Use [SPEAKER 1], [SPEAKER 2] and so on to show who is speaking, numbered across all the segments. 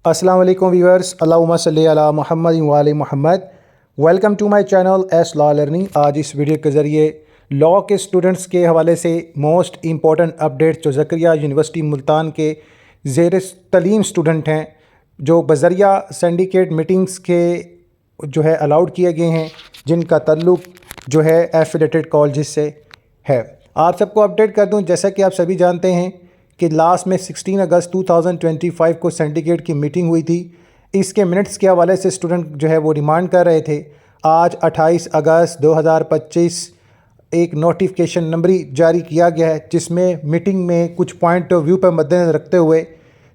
[SPEAKER 1] अस्सलाम वालेकुम व्यूअर्स, अल्लाहुम्मा सल्ली अला मुहम्मद व आले Muhammad. Welcome to my channel S law learning. आज इस वीडियो के ज़रिए लॉ के स्टूडेंट्स के हवाले से मोस्ट इम्पॉर्टेंट अपडेट जो ज़करिया यूनिवर्सिटी मुल्तान के ज़ेर तलीम स्टूडेंट हैं, जो बज़रिया सिंडिकेट मीटिंग्स के जो है अलाउड किए गए हैं, जिनका ताल्लुक़ जो है एफिलेटेड कॉलेजेस से है। आप सबको अपडेट कर दूं, जैसा कि आप सभी जानते हैं कि लास्ट में 16 अगस्त 2025 को सिंडिकेट की मीटिंग हुई थी। इसके मिनट्स के हवाले से स्टूडेंट जो है वो डिमांड कर रहे थे। आज 28 अगस्त 2025 एक नोटिफिकेशन नंबरी जारी किया गया है, जिसमें मीटिंग में कुछ पॉइंट ऑफ व्यू पर मद्देनज़र रखते हुए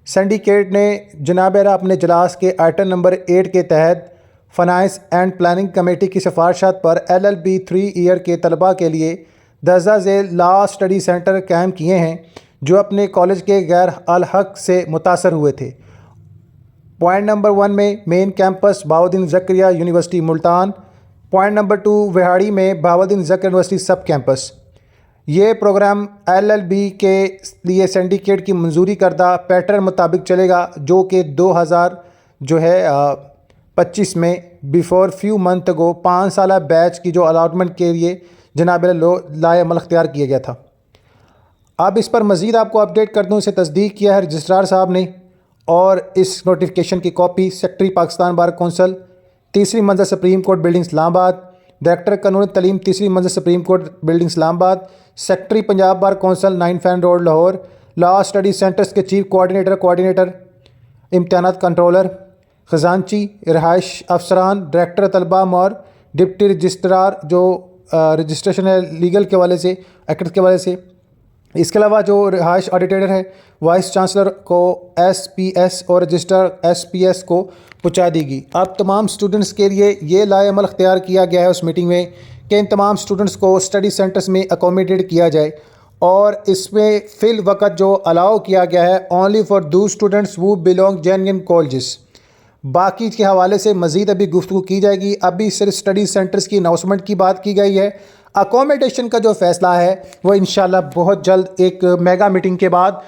[SPEAKER 1] सिंडिकेट ने जनाब अपने इजलास के आइटम नंबर 8 के तहत फाइनेंस एंड प्लानिंग कमेटी की सिफारिशात पर LLB 3 ईयर के तलबा के लिए दर्जा झेल लॉ स्टडी सेंटर कायम किए हैं, जो अपने कॉलेज के गैर अलहक से मुतासर हुए थे। पॉइंट नंबर 1 में main campus Bahauddin Zakaria university Multan. Point number 2 Vehari में बहाउद्दीन ज़करिया यूनिवर्सिटी सब कैंपस। ये प्रोग्राम LLB के लिए सिंडिकेट की मंजूरी करदा पैटर्न मुताबिक चलेगा, जो कि 2025 में बिफोर फ्यू मंथ को 5 साल बैच की जो अलाटमेंट के लिए जनाब लाए अमल अख्तियार किया गया था। अब इस पर मज़ीद आपको अपडेट कर दूँ, इसे तस्दीक किया है रजिस्ट्रार साहब ने, और इस नोटिफिकेशन की copy secretary Pakistan bar council 3री मंजिल supreme court building Islamabad, director कानूनी तलीम 3री मंजिल सुप्रीम कोर्ट बिल्डिंग इस्लामाबाद, secretary Punjab bar council 9 Fane road Lahore, law study centres के चीफ कोऑर्डिनेटर, इम्तिहानात कंट्रोलर, ख़जानची, रिहाइश अफसरान, डायरेक्टर तलबा और डिप्टी रजिस्ट्रार जो रजिस्ट्रेशन है लीगल के हवाले से, एक्ट के हवाले से। इसके अलावा जो रिहाइश ऑडिटर है, वाइस चांसलर को SPS और रजिस्ट्रार SPS को पहुँचा देगी। अब तमाम स्टूडेंट्स के लिए ये लाए अमल अख्तियार किया गया है उस मीटिंग में कि इन तमाम स्टूडेंट्स को स्टडी सेंटर्स में अकोमोडेट किया जाए, और इसमें फ़िल वक़्त जो अलाउ किया गया है ओनली फॉर दो स्टूडेंट्स वो बिलोंग जेन्युइन कॉलेजेस। बाकी के हवाले से मज़ीद अभी गुफ्तगू की जाएगी। अभी सिर्फ स्टडी सेंटर्स की अनाउंसमेंट की बात की गई है। अकोमोडेशन का जो फ़ैसला है वो इंशाल्लाह बहुत जल्द एक मेगा मीटिंग के बाद,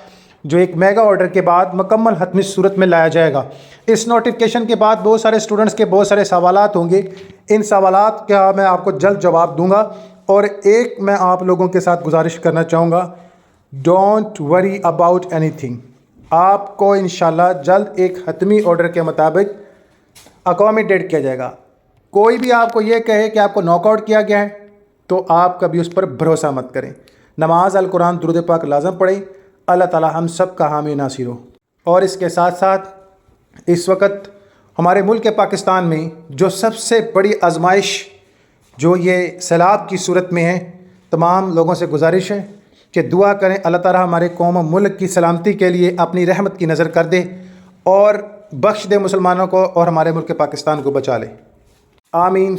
[SPEAKER 1] जो एक मेगा ऑर्डर के बाद मुकम्मल हतमी सूरत में लाया जाएगा। इस नोटिफिकेशन के बाद बहुत सारे स्टूडेंट्स के बहुत सारे सवालात होंगे। इन सवालात का मैं आपको जल्द जवाब दूंगा। और एक मैं आप लोगों के साथ गुजारिश करना चाहूँगा, डोंट वरी अबाउट एनीथिंग। आपको इंशाल्लाह जल्द एक हतमी ऑर्डर के मुताबिक अकोमोडेट किया जाएगा। कोई भी आपको ये कहे कि आपको नॉकआउट किया गया है, तो आप कभी उस पर भरोसा मत करें। नमाज, अल कुरान, दुरूद पाक लाज़म पढ़ें। अल्लाह ताला हम सब का हामी नासिर हो। और इसके साथ साथ इस वक्त हमारे मुल्क के पाकिस्तान में जो सबसे बड़ी आजमाइश जो ये सैलाब की सूरत में है, तमाम लोगों से गुजारिश है कि दुआ करें अल्लाह ताला हमारे कौम मुल्क की सलामती के लिए अपनी रहमत की नज़र कर दे और बख्श दे मुसलमानों को, और हमारे मुल्क के पाकिस्तान को बचा ले। आमीन।